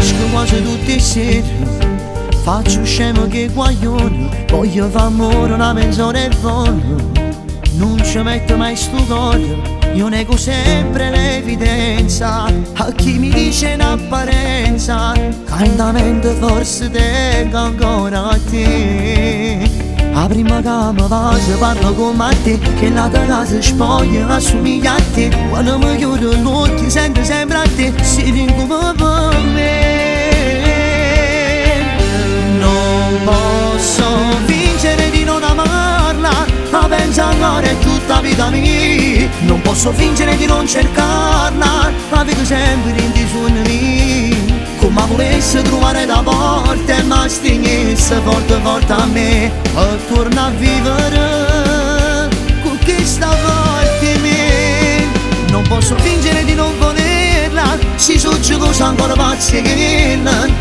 esco quasi tutte le sere, faccio scemo che guaglione, voglio far amore una mezz'ora e voglio. Non ci metto mai sto cuore, io nego sempre l'evidenza a chi mi dice in apparenza, caldamente forse tengo ancora a te. La prima che mi va se parlo con te, che la tua casa spoglia assomiglia a te. Quando mi chiudo gli occhi sento sempre a te, si rincuba per me. Non posso fingere di non amarla, ma penso ancora è tutta vita mia. Non posso fingere di non cercarla, ma vedo sempre in ti sogni miei. Come volesse trovare da porta e mi stringesse forte forte a me, e torna a vivere con questa forte me. Non posso fingere di non volerla, si succede cosa ancora pazzi che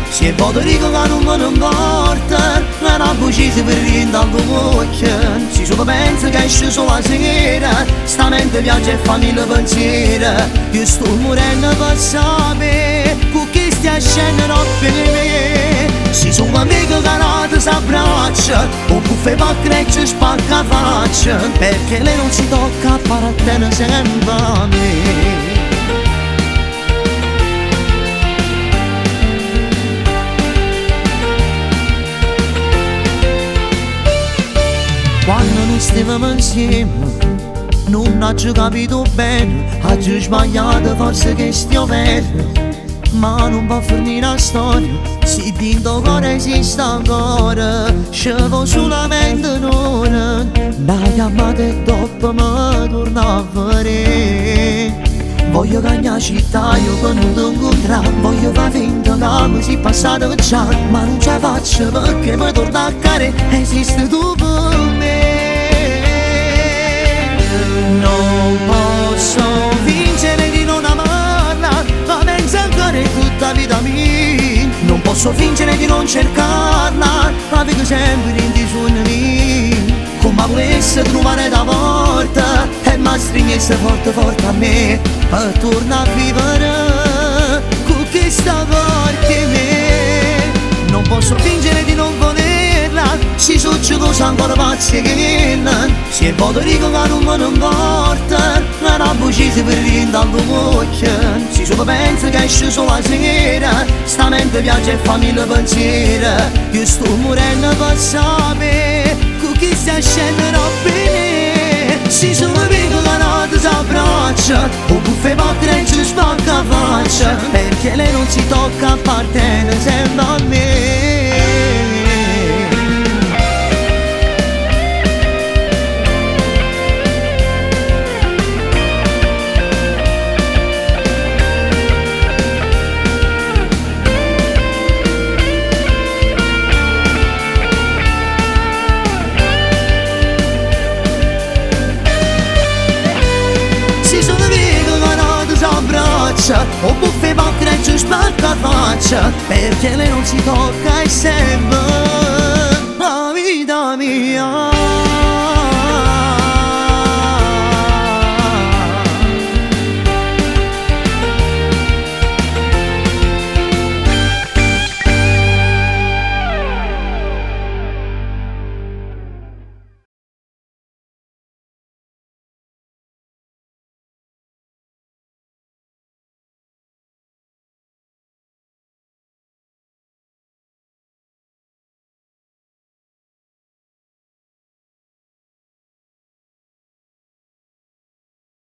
se voto dico che non me ne importa, non ho bucito per rientrare al bocca. Si solo pensa che esce solo la sera, sta mente viaggia e fa mille pensieri. Io sto morendo per sapere con chi stia scendendo per me. Si sono amico che non ti s'abbraccia, o buffe pa crecce spacca faccia, perché lei non si tocca appartiene sempre a me. Quando noi stavamo insieme non ho capito bene, oggi sbagliato forse che stiamo bene. Ma non può finire la storia, se dentro cuore esiste ancora, scevo solamente un'ora. Una chiamata e dopo mi torna a vedere. Voglio che la città io che non ti incontrare, voglio far finta che mi si passato già, ma non ce la faccio perché mi torna a care, esiste tu per me. Non posso fingere di non amarla, ma penso ancora è tutta vita mia. Non posso fingere di non cercarla, ma vedo sempre in ti sogni miei. Come volesse trovare da porta e mi stringesse forte forte a me, e torna a vivere con questa forte me. Non posso fingere di non volerla, si succede cosa ancora pazzi che se voto dico che non me ne importa, non ho bucito per rientrare al bocca. Si solo pensa che esce solo la sera, sta mente viaggia e fa mille pensieri. Io sto morendo per sapere con chi sta scendendo per me. Si sono amico che non ti s'abbraccia, o buffe pa crecce spacca faccia, perché lei non si tocca appartiene sempre a me. O buffe pa crecce spacca faccia, perché lei non si tocca e sempre la vita mia.